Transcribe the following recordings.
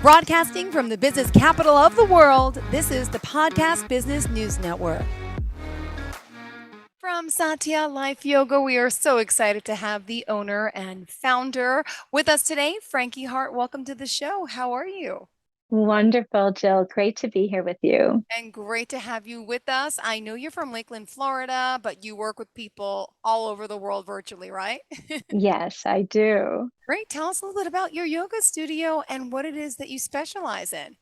Broadcasting from the business capital of the world, this is the Podcast Business News Network. From Satya Life Yoga, we are so excited to have the owner and founder with us today, Frankie Hart. Welcome to the show. How are you? Wonderful, Jill. Great to be here with you. And great to have you with us. I know you're from Lakeland, Florida, but you work with people all over the world virtually, right? Yes, I do. Great. Tell us a little bit about your yoga studio and what it is that you specialize in.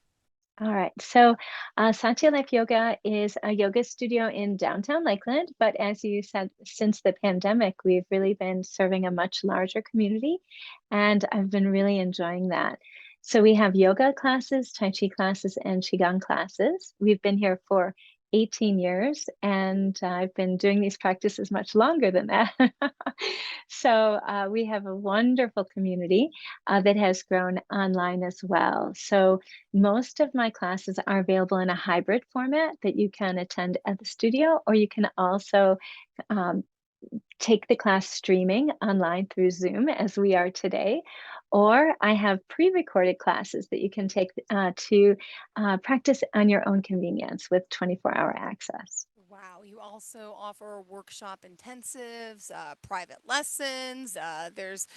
All right. Satya Life Yoga is a yoga studio in downtown Lakeland. But as you said, since the pandemic, we've really been serving a much larger community. And I've been really enjoying that. So we have yoga classes, Tai Chi classes, and Qigong classes. We've been here for 18 years, and I've been doing these practices much longer than that. We have a wonderful community that has grown online as well. So most of my classes are available in a hybrid format that you can attend at the studio, or you can also um, take the class streaming online through Zoom, as we are today. Or I have pre-recorded classes that you can take to practice on your own convenience with 24-hour access. Wow, you also offer workshop intensives, private lessons. There's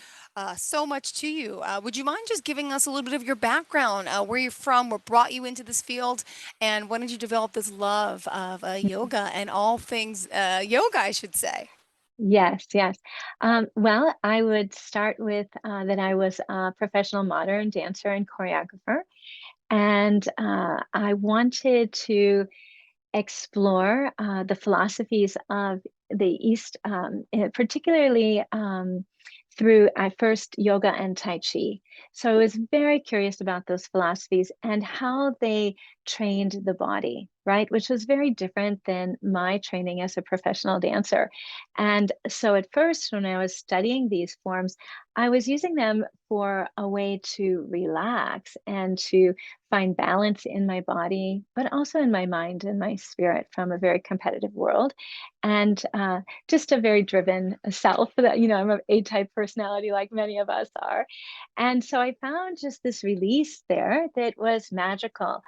so much to you. Would you mind just giving us a little bit of your background, where you're from, what brought you into this field, and when did you develop this love of yoga and all things yoga, I should say? Yes, yes. Well, I would start with that I was a professional modern dancer and choreographer, and I wanted to explore the philosophies of the East, particularly through first yoga and Tai Chi. So I was very curious about those philosophies and how they trained the body, right? Which was very different than my training as a professional dancer. And so at first, when I was studying these forms, I was using them for a way to relax and to find balance in my body, but also in my mind and my spirit from a very competitive world. And just a very driven self that, I'm an A-type personality like many of us are. And so I found just this release there that was magical.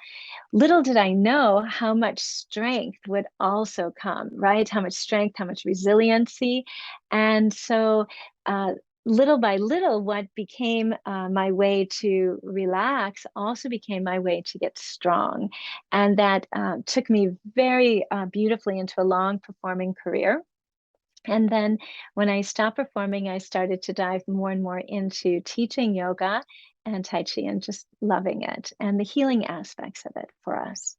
Little did I know how much strength would also come, right? How much strength, how much resiliency. And so, little by little, what became my way to relax also became my way to get strong. And that took me very beautifully into a long performing career. And then when I stopped performing, I started to dive more and more into teaching yoga and Tai Chi and just loving it and the healing aspects of it for us.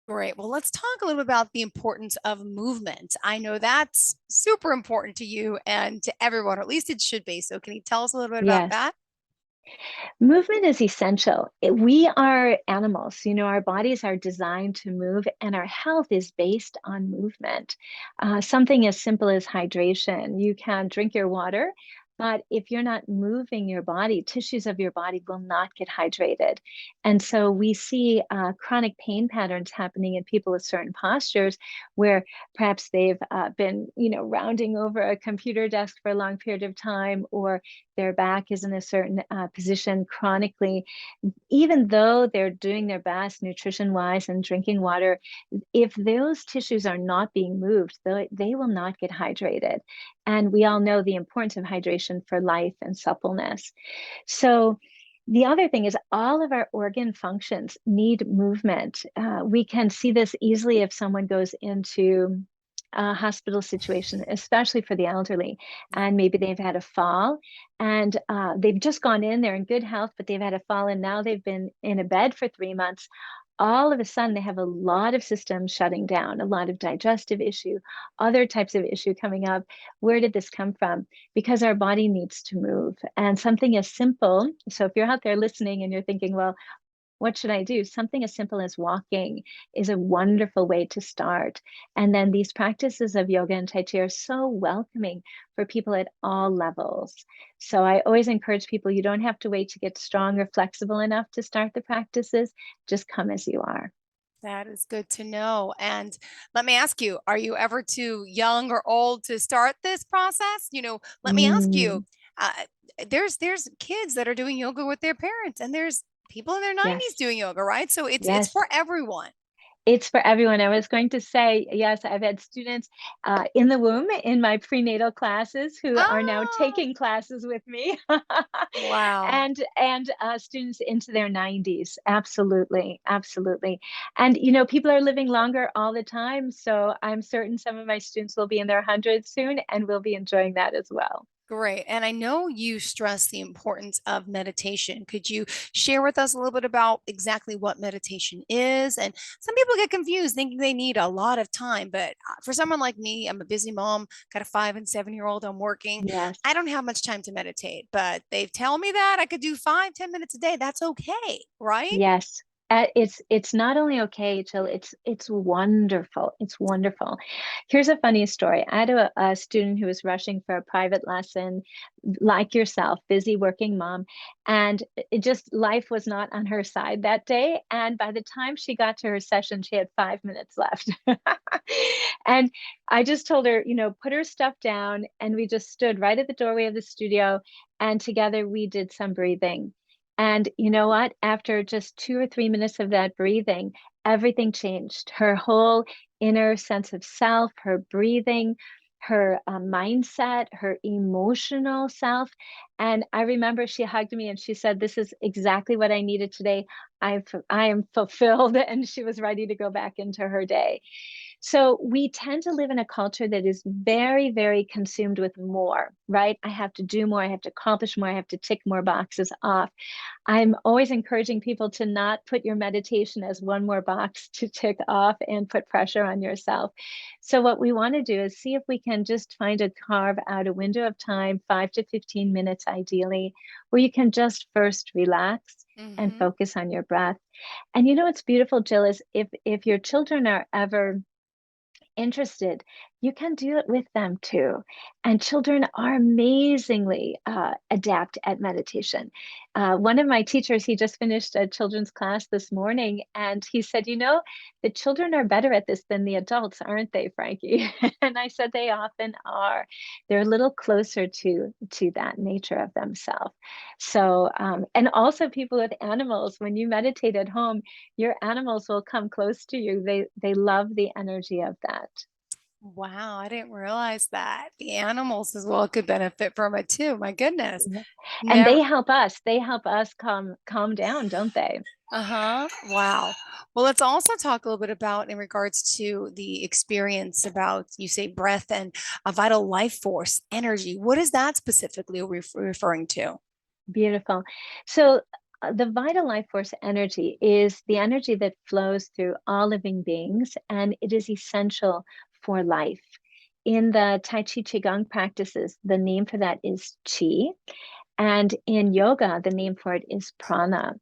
Great. Well, let's talk a little bit about the importance of movement. I know that's super important to you and to everyone, or at least it should be. So, can you tell us a little bit about Yes. that? Movement is essential. We are animals, our bodies are designed to move, and our health is based on movement. Something as simple as hydration. You can drink your water, but if you're not moving your body, tissues of your body will not get hydrated. And so we see chronic pain patterns happening in people with certain postures where perhaps they've been, rounding over a computer desk for a long period of time, or their back is in a certain position chronically, even though they're doing their best nutrition wise and drinking water, if those tissues are not being moved, they will not get hydrated. And we all know the importance of hydration for life and suppleness. So, the other thing is all of our organ functions need movement. We can see this easily if someone goes into a hospital situation, especially for the elderly, and maybe they've had a fall and they've just gone in, they're in good health, but they've had a fall and now they've been in a bed for 3 months. All of a sudden, they have a lot of systems shutting down, a lot of digestive issue, other types of issue coming up. Where did this come from? Because our body needs to move. And something as simple, so if you're out there listening and you're thinking, well, what should I do? Something as simple as walking is a wonderful way to start. And then these practices of yoga and Tai Chi are so welcoming for people at all levels. So I always encourage people, you don't have to wait to get strong or flexible enough to start the practices. Just come as you are. That is good to know. And let me ask you, are you ever too young or old to start this process? Let me ask you, Mm, uh, there's kids that are doing yoga with their parents, and there's people in their 90s Yes. doing yoga, right? So it's Yes. for everyone. It's for everyone. I was going to say, yes, I've had students in the womb in my prenatal classes who are now Oh, taking classes with me, wow. and students into their 90s. Absolutely, absolutely. And people are living longer all the time, so I'm certain some of my students will be in their hundreds soon, and will be enjoying that as well. Great. And I know you stress the importance of meditation. Could you share with us a little bit about exactly what meditation is? And some people get confused thinking they need a lot of time. But for someone like me, I'm a busy mom, got a 5 and 7 year old, I'm working. Yes. I don't have much time to meditate, but they tell me that I could do 5, 10 minutes a day. That's okay, right? Yes. It's not only okay, Jill, it's wonderful. It's wonderful. Here's a funny story. I had a student who was rushing for a private lesson, like yourself, busy working mom, and it just life was not on her side that day. And by the time she got to her session, she had 5 minutes left. And I just told her, put her stuff down, and we just stood right at the doorway of the studio, and together we did some breathing. And you know what? After just 2 or 3 minutes of that breathing, everything changed. Her whole inner sense of self, her breathing, her mindset, her emotional self. And I remember she hugged me and she said, "This is exactly what I needed today. I am fulfilled." And she was ready to go back into her day. So we tend to live in a culture that is very, very consumed with more, right? I have to do more. I have to accomplish more. I have to tick more boxes off. I'm always encouraging people to not put your meditation as one more box to tick off and put pressure on yourself. So, what we want to do is see if we can just find a carve out a window of time, 5 to 15 minutes ideally, where you can just first relax and Hmm. focus on your breath. And what's beautiful, Jill, is if your children are ever interested, you can do it with them too. And children are amazingly adept at meditation. One of my teachers, he just finished a children's class this morning, and he said, the children are better at this than the adults, aren't they, Frankie? And I said, they often are. They're a little closer to that nature of themselves. So, and also people with animals, when you meditate at home, your animals will come close to you. They love the energy of that. Wow, I didn't realize that. The animals as well could benefit from it too. My goodness. Yeah. And Never. they help us calm down, don't they? Uh-huh. Wow. Well, let's also talk a little bit about in regards to the experience about you say breath and a vital life force, energy. What is that specifically referring to? Beautiful. So the vital life force energy is the energy that flows through all living beings, and it is essential for life. In the Tai Chi Qigong practices, the name for that is Qi. And in yoga, the name for it is prana.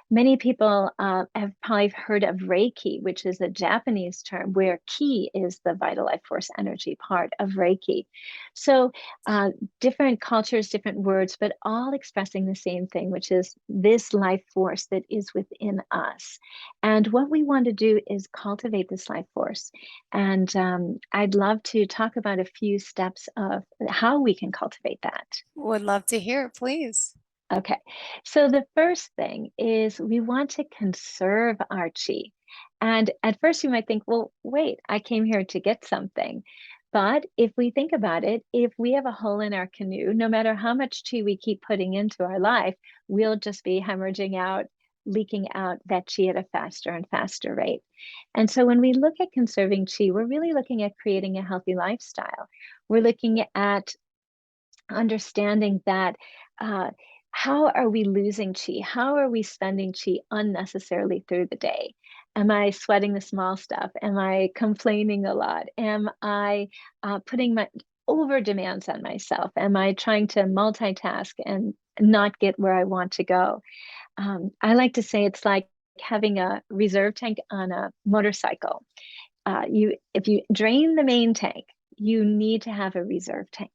Many people have probably heard of Reiki, which is a Japanese term where ki is the vital life force energy part of Reiki. So, different cultures, different words, but all expressing the same thing, which is this life force that is within us. And what we want to do is cultivate this life force. And I'd love to talk about a few steps of how we can cultivate that. Would love to hear it, please. Okay, so the first thing is we want to conserve our chi. And at first you might think, well, wait, I came here to get something. But if we think about it, if we have a hole in our canoe, no matter how much chi we keep putting into our life, we'll just be hemorrhaging out, leaking out that chi at a faster and faster rate. And so when we look at conserving chi, we're really looking at creating a healthy lifestyle. We're looking at understanding that how are we losing chi? How are we spending chi unnecessarily through the day? Am I sweating the small stuff? Am I complaining a lot? Am I putting my over demands on myself? Am I trying to multitask and not get where I want to go? I like to say it's like having a reserve tank on a motorcycle. If you drain the main tank, you need to have a reserve tank.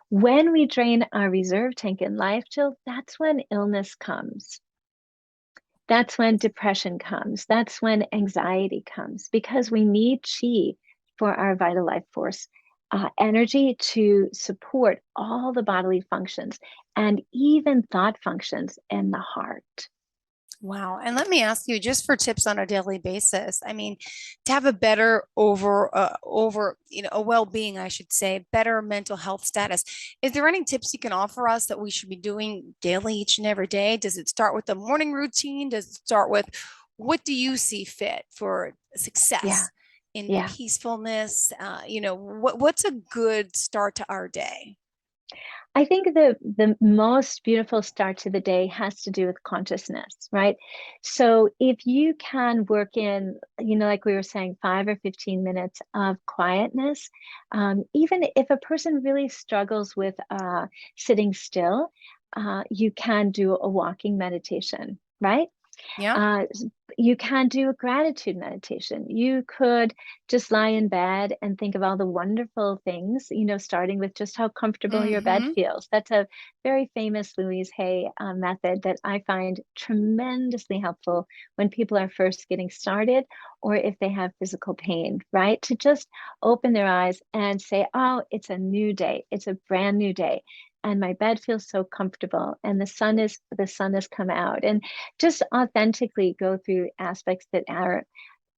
When we drain our reserve tank in life, Jill, that's when illness comes. That's when depression comes. That's when anxiety comes because we need chi for our vital life force energy to support all the bodily functions and even thought functions in the heart. Wow. And let me ask you, just for tips on a daily basis, I mean, to have a better a well-being, I should say, better mental health status, is there any tips you can offer us that we should be doing daily each and every day? Does it start with the morning routine? Does it start with what do you see fit for Yeah, success in yeah. peacefulness? What's a good start to our day? I think the most beautiful start to the day has to do with consciousness, right? So if you can work in, like we were saying, 5 or 15 minutes of quietness, even if a person really struggles with sitting still, you can do a walking meditation, right? Yeah. Uh, you can do a gratitude meditation. You could just lie in bed and think of all the wonderful things, starting with just how comfortable your bed Mm-hmm. feels. That's a very famous Louise Hay method that I find tremendously helpful when people are first getting started or if they have physical pain, right? To just open their eyes and say, oh, it's a new day. It's a brand new day. And my bed feels so comfortable and the sun has come out. And just authentically go through aspects that are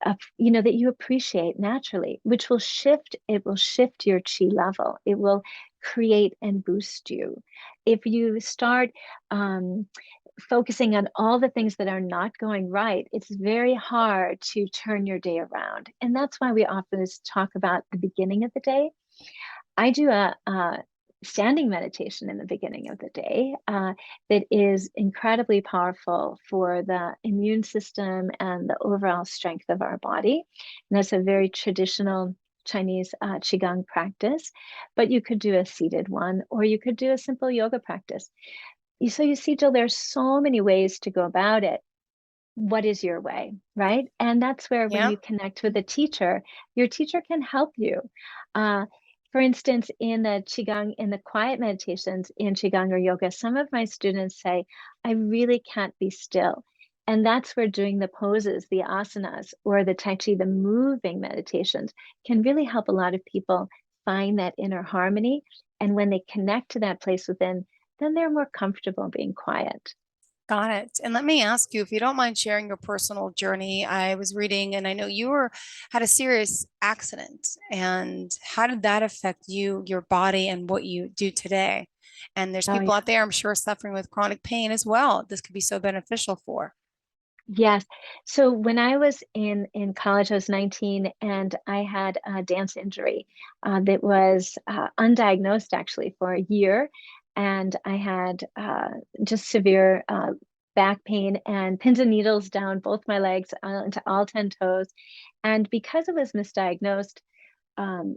that you appreciate naturally, which will shift your chi level. It will create and boost you. If you start focusing on all the things that are not going right, it's very hard to turn your day around. And that's why we often talk about the beginning of the day. I do a standing meditation in the beginning of the day that is incredibly powerful for the immune system and the overall strength of our body. And that's a very traditional Chinese Qigong practice, but you could do a seated one or you could do a simple yoga practice. So you see, Jill, there's so many ways to go about it. What is your way, right? And that's where when Yeah. you connect with a teacher, your teacher can help you. Uh, for instance, in the Qigong, in the quiet meditations in Qigong or yoga, some of my students say, I really can't be still. And that's where doing the poses, the asanas, or the Tai Chi, the moving meditations, can really help a lot of people find that inner harmony. And when they connect to that place within, then they're more comfortable being quiet. Got it. And let me ask you, if you don't mind sharing your personal journey. I was reading, and I know you were had a serious accident. And how did that affect you, your body, and what you do today? And there's Oh, people out yeah. there, I'm sure, suffering with chronic pain as well. This could be so beneficial for. Yes. So when I was in college, I was 19 and I had a dance injury that was undiagnosed actually for a year. And I had just severe back pain and pins and needles down both my legs into all 10 toes. And because it was misdiagnosed, um,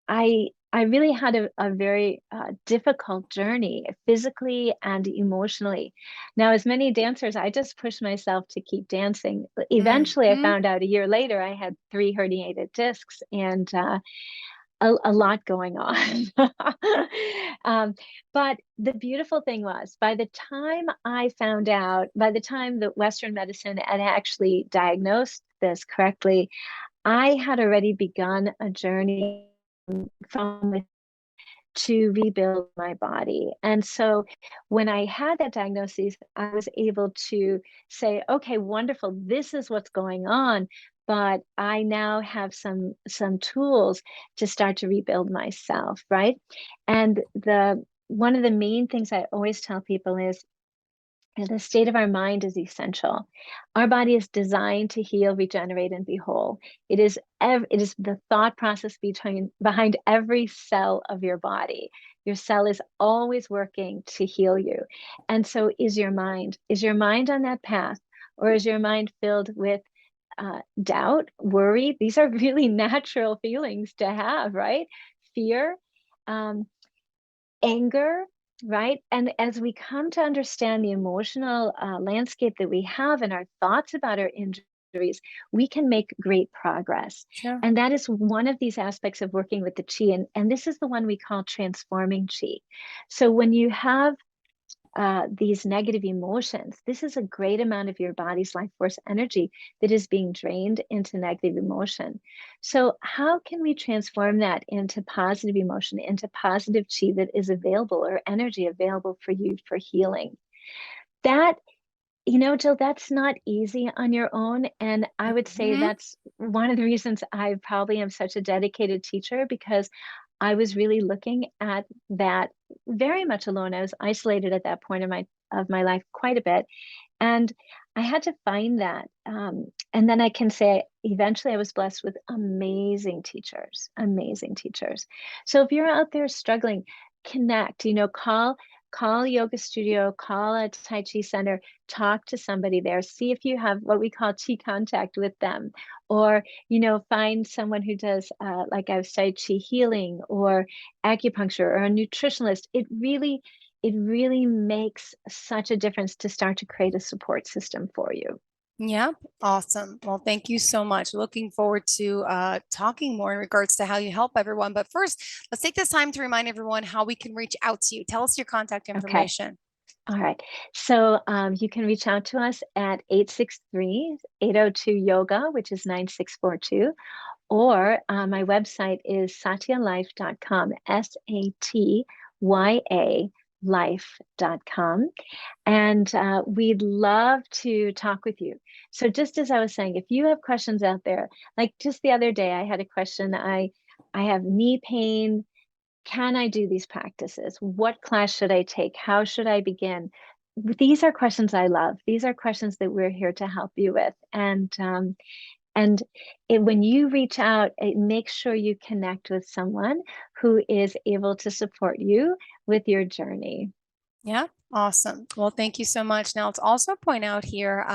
I really had a very difficult journey physically and emotionally. Now, as many dancers, I just pushed myself to keep dancing. Eventually, I Hmm. found out a year later I had 3 herniated discs and a lot going on. um, but the beautiful thing was, by the time I found out, by the time that Western medicine had actually diagnosed this correctly, I had already begun a journey from to rebuild my body. And so when I had that diagnosis, I was able to say, okay, wonderful, this is what's going on. But I now have some tools to start to rebuild myself, right? And the one of the main things I always tell people is the state of our mind is essential. Our body is designed to heal, regenerate, and be whole. It is the thought process behind every cell of your body. Your cell is always working to heal you. And so is your mind. Is your mind on that path? Or is your mind filled with doubt, worry? These are really natural feelings to have, right? Fear. Um, Anger, right? And as we come to understand the emotional landscape that we have and our thoughts about our injuries, we can make great progress. Sure. And that is one of these aspects of working with the chi. And this is the one we call transforming chi. So when you have these negative emotions, this is a great amount of your body's life force energy that is being drained into negative emotion. So, how can we transform that into positive emotion, into positive chi that is available or energy available for you for healing? That Jill, that's not easy on your own. And I would say Hmm. that's one of the reasons I probably am such a dedicated teacher because I was really looking at that very much alone. I was isolated at that point of my life quite a bit. And I had to find that. And then I can say eventually I was blessed with amazing teachers, amazing teachers. So if you're out there struggling, connect, call a yoga studio, call a Tai Chi center, talk to somebody there, see if you have what we call chi contact with them, or, find someone who does, like I've studied chi healing or acupuncture or a nutritionalist. It really makes such a difference to start to create a support system for you. Yeah, awesome. Well, thank you so much. Looking forward to talking more in regards to how you help everyone. But first, let's take this time to remind everyone how we can reach out to you. Tell us your contact Okay. information. All right. So you can reach out to us at 863-802-YOGA, which is 9642. Or my website is satyalife.com, Satya life.com. And we'd love to talk with you. So just as I was saying, if you have questions out there, like just the other day, I had a question. I have knee pain. Can I do these practices? What class should I take? How should I begin? These are questions I love. These are questions that we're here to help you with. And when you reach out, make sure you connect with someone who is able to support you with your journey. Yeah, awesome. Well, thank you so much. Now, let's also point out here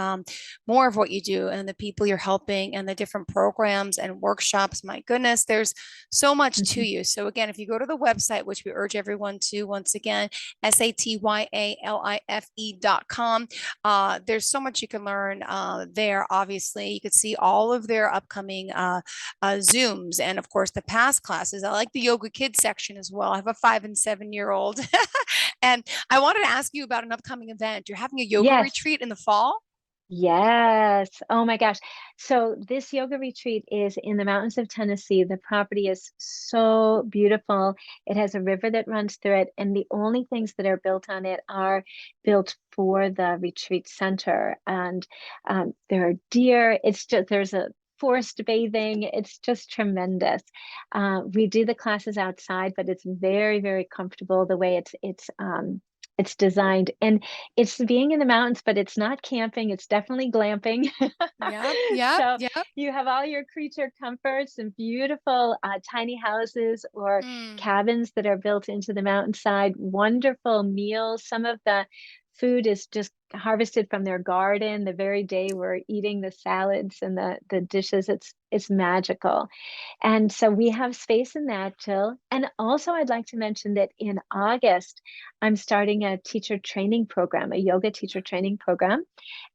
more of what you do and the people you're helping and the different programs and workshops. My goodness, there's so much to Mhm. you. So, again, if you go to the website, which we urge everyone to, once again, satyalife.com, there's so much you can learn there. Obviously, you could see all of their upcoming Zooms and, of course, the past classes. I like the Yoga Kids section as well. I have a 5 and 7 year old. And I wanted to ask you about an upcoming event. You're having a yoga Yes. retreat in the fall? Yes. Oh my gosh. So this yoga retreat is in the mountains of Tennessee. The property is so beautiful. It has a river that runs through it, and the only things that are built on it are built for the retreat center. And there are deer. There's a forest bathing. It's just tremendous. We do the classes outside, but it's very, very comfortable the way it's designed. And it's being in the mountains, but it's not camping. It's definitely glamping. Yep, yep, So yep. you have all your creature comforts and beautiful tiny houses or Mm, cabins that are built into the mountainside. Wonderful meals. Some of the food is just harvested from their garden the very day we're eating the salads and the dishes. It's magical. And so we have space in that, Jill. And also, I'd like to mention that in August, I'm starting a teacher training program, a yoga teacher training program.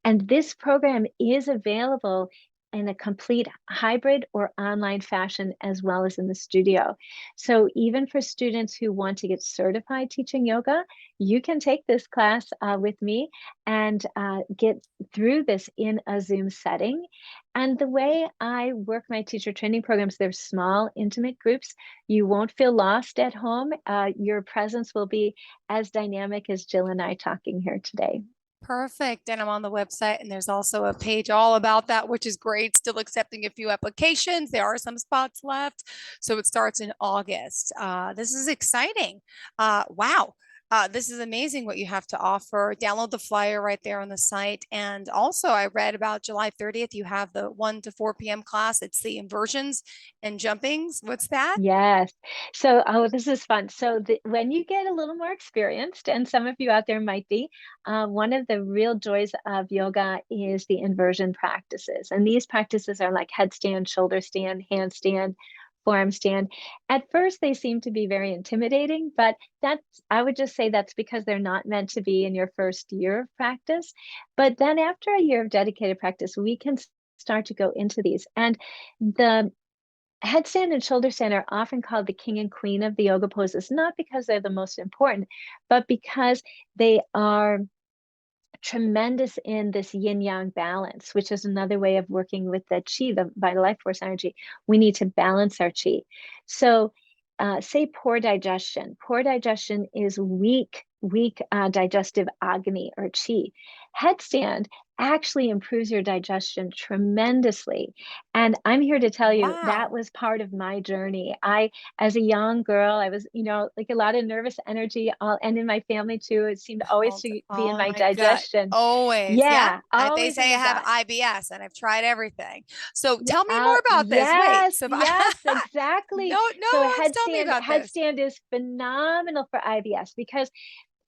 And this program is available in a complete hybrid or online fashion, as well as in the studio. So even for students who want to get certified teaching yoga, you can take this class with me and get through this in a Zoom setting. And the way I work my teacher training programs, they're small, intimate groups. You won't feel lost at home. Your presence will be as dynamic as Jill and I talking here today. perfect. And I'm on the website, and there's also a page all about that, which is great. Still accepting a few applications. There are some spots left. So it starts in August. This is exciting. Wow. This is amazing what you have to offer. Download the flyer right there on the site. And also, I read about July 30th, you have the 1 to 4 p.m. class. It's the inversions and jumpings. What's that? Yes. So, this is fun. So, when you get a little more experienced, and some of you out there might be, one of the real joys of yoga is the inversion practices. And these practices are like headstand, shoulder stand, handstand, forearm stand. At first, they seem to be very intimidating, but I would just say that's because they're not meant to be in your first year of practice. But then after a year of dedicated practice, we can start to go into these. And the headstand and shoulder stand are often called the king and queen of the yoga poses, not because they're the most important, but because they are tremendous in this yin yang balance, which is another way of working with the chi, the vital life force energy. We need to balance our chi. So, say poor digestion. Poor digestion is weak weak digestive agni or chi. Headstand actually improves your digestion tremendously. And I'm here to tell you that Wow. was part of my journey. As a young girl, I was, like a lot of nervous energy, and in my family too. It seemed always to be in Oh my my gut. digestion. Always. Yep. Yeah, They always in say I the have gut. IBS and I've tried everything. So Yeah, tell me more about this. Wait. yes, So yes, no, exactly. no So a one's told me about this. headstand is phenomenal for IBS because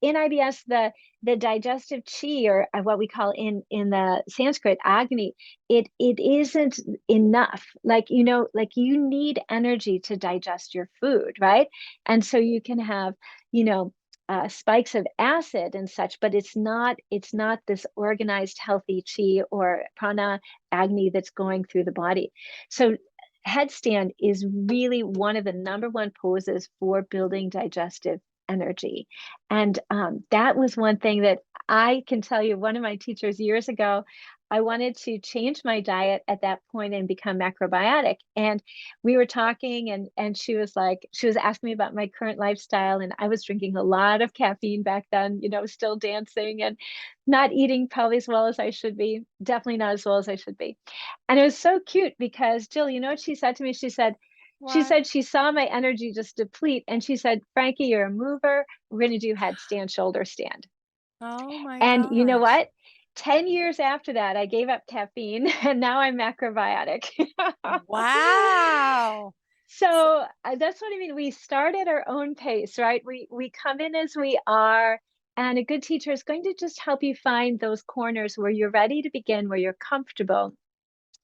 in IBS, the digestive chi, or what we call in the Sanskrit Agni, it isn't enough. Like you need energy to digest your food, right? And so you can have, you know, spikes of acid and such, but it's not this organized, healthy chi or prana Agni that's going through the body. So headstand is really one of the number one poses for building digestive energy. And that was one thing that I can tell you, one of my teachers years ago, I wanted to change my diet at that point and become macrobiotic. And we were talking and she was asking me about my current lifestyle. And I was drinking a lot of caffeine back then, still dancing and not eating probably as well as I should be, definitely not as well as I should be. And it was so cute because Jill, you know what she said to me? She What? said she saw my energy just deplete. And she said, Frankie, you're a mover. We're going to do headstand, shoulder stand. Oh my And you know gosh. what? 10 years after that, I gave up caffeine and now I'm macrobiotic. Wow. So, So that's what I mean. We start at our own pace, right? We come in as we are, and a good teacher is going to just help you find those corners where you're ready to begin, where you're comfortable,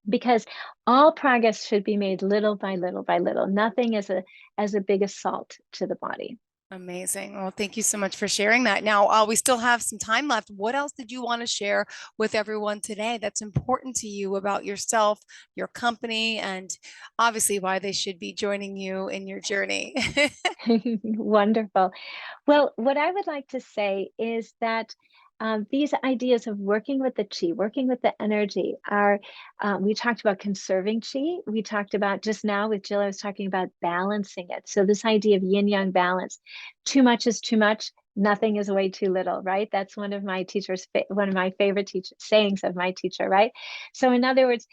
because all progress should be made little by little by little. Nothing is as a big assault to the body. amazing. Well, thank you so much for sharing that. Now, we still have some time left. What else did you want to share with everyone today that's important to you about yourself, your company, and obviously why they should be joining you in your journey? Wonderful. Well, what I would like to say is that these ideas of working with the chi, working with the energy, we talked about conserving chi. We talked about just now with Jill, I was talking about balancing it. So, this idea of yin yang balance, too much is too much. Nothing is way too little, right? That's one of my favorite sayings of my teacher, right? So, in other words,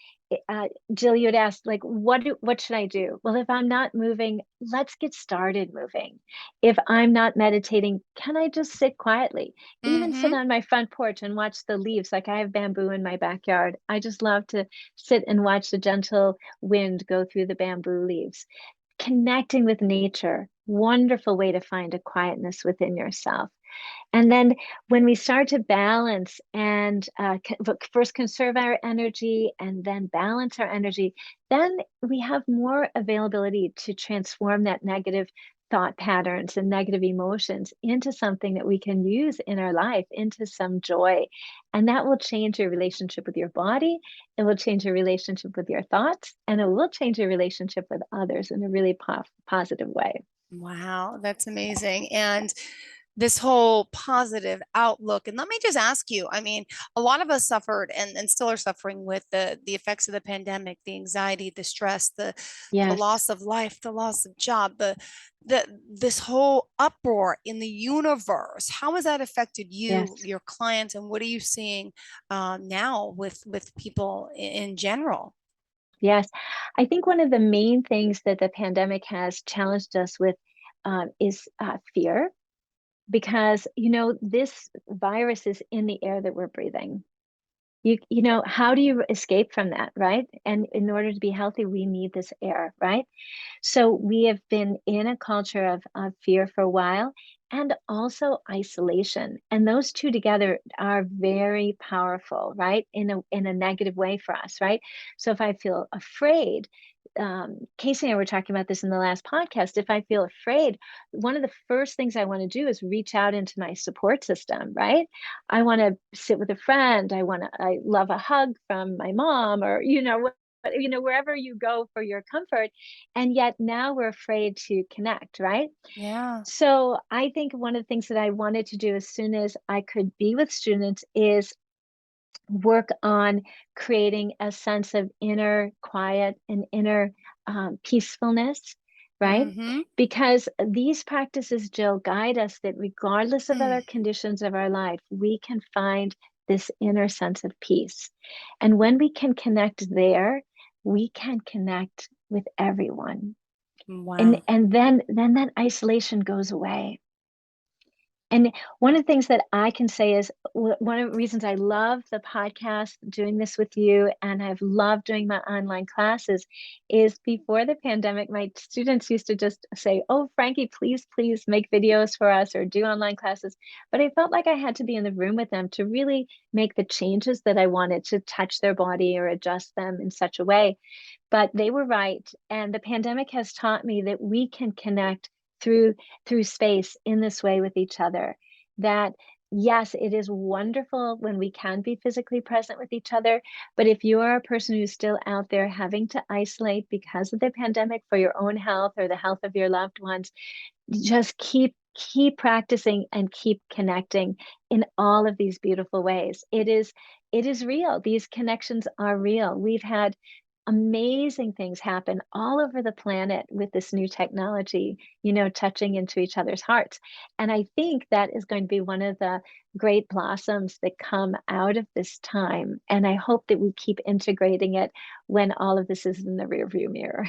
Jill, you had asked, like, what should I do? Well, if I'm not moving, let's get started moving. If I'm not meditating, can I just sit quietly? Even sit Mm-hmm. on my front porch and watch the leaves. Like I have bamboo in my backyard. I just love to sit and watch the gentle wind go through the bamboo leaves. Connecting with nature, wonderful way to find a quietness within yourself. And then when we start to balance and first conserve our energy and then balance our energy, then we have more availability to transform that negative thought patterns and negative emotions into something that we can use in our life, into some joy. And that will change your relationship with your body. It will change your relationship with your thoughts, and it will change your relationship with others in a really positive way. Wow, that's amazing. And this whole positive outlook. And let me just ask you, I mean, a lot of us suffered and still are suffering with the effects of the pandemic, the anxiety, the stress, the Yes, loss of life, the loss of job, the this whole uproar in the universe. How has that affected you, yes. your clients, and what are you seeing now with people in general? Yes, I think one of the main things that the pandemic has challenged us with is fear, because this virus is in the air that we're breathing. How do you escape from that, right? And in order to be healthy, we need this air, right? So we have been in a culture of fear for a while, and also isolation. And those two together are very powerful, right? In a negative way for us, right? So if I feel afraid, Casey and I were talking about this in the last podcast. If I feel afraid, one of the first things I want to do is reach out into my support system, right? I want to sit with a friend. I love a hug from my mom, or wherever you go for your comfort. And yet now we're afraid to connect, right? Yeah. So I think one of the things that I wanted to do as soon as I could be with students is work on creating a sense of inner quiet and inner peacefulness, right? Mm-hmm. Because these practices, Jill, guide us that regardless of other conditions of our life, we can find this inner sense of peace. And when we can connect there, we can connect with everyone. And Wow. then that isolation goes away. And one of the things that I can say is one of the reasons I love the podcast, doing this with you, and I've loved doing my online classes is before the pandemic, my students used to just say, "Oh, Frankie, please make videos for us or do online classes." But I felt like I had to be in the room with them to really make the changes that I wanted to touch their body or adjust them in such a way. But they were right. And the pandemic has taught me that we can connect through space in this way with each other. That yes, it is wonderful when we can be physically present with each other. But if you are a person who's still out there having to isolate because of the pandemic for your own health or the health of your loved ones, just keep practicing and keep connecting in all of these beautiful ways. It is real. These connections are real. We've had amazing things happen all over the planet with this new technology, touching into each other's hearts. And I think that is going to be one of the great blossoms that come out of this time. And I hope that we keep integrating it when all of this is in the rearview mirror.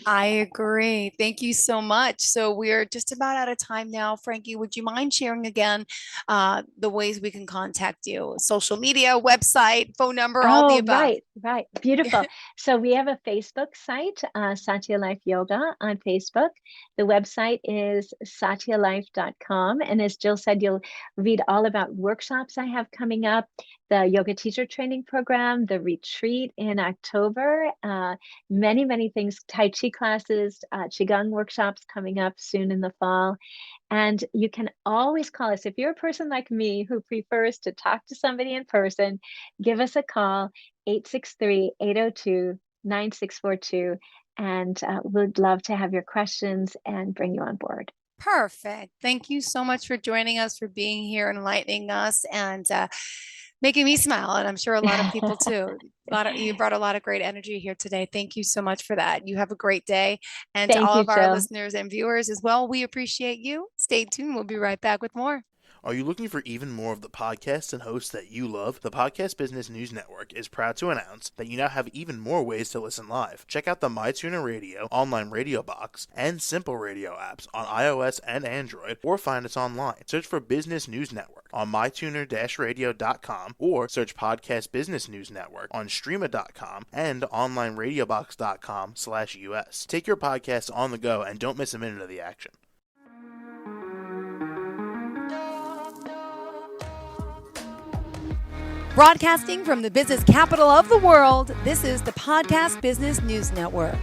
I agree. Thank you so much. So we're just about out of time now. Frankie, would you mind sharing again the ways we can contact you? Social media, website, phone number, all the Oh, above. right. Beautiful. So we have a Facebook site, Satya Life Yoga on Facebook. The website is satyalife.com. And as Jill said, you'll read all about workshops I have coming up, the yoga teacher training program, the retreat in October, many things, Tai Chi classes, Qigong workshops coming up soon in the fall. And you can always call us. If you're a person like me who prefers to talk to somebody in person, give us a call, 863-802-9642. And we'd love to have your questions and bring you on board. Perfect. Thank you so much for joining us, for being here, enlightening us, and making me smile. And I'm sure a lot of people too. You brought a lot of great energy here today. Thank you so much for that. You have a great day. And to Thank all you, of our Jill. listeners and viewers as well, we appreciate you. Stay tuned. We'll be right back with more. Are you looking for even more of the podcasts and hosts that you love? The Podcast Business News Network is proud to announce that you now have even more ways to listen live. Check out the MyTuner Radio, online radio box, and Simple Radio apps on iOS and Android, or find us online. Search for Business News Network on mytuner-radio.com, or search Podcast Business News Network on streama.com and onlineradiobox.com/US. Take your podcast on the go and don't miss a minute of the action. Broadcasting from the business capital of the world, this is the Podcast Business News Network.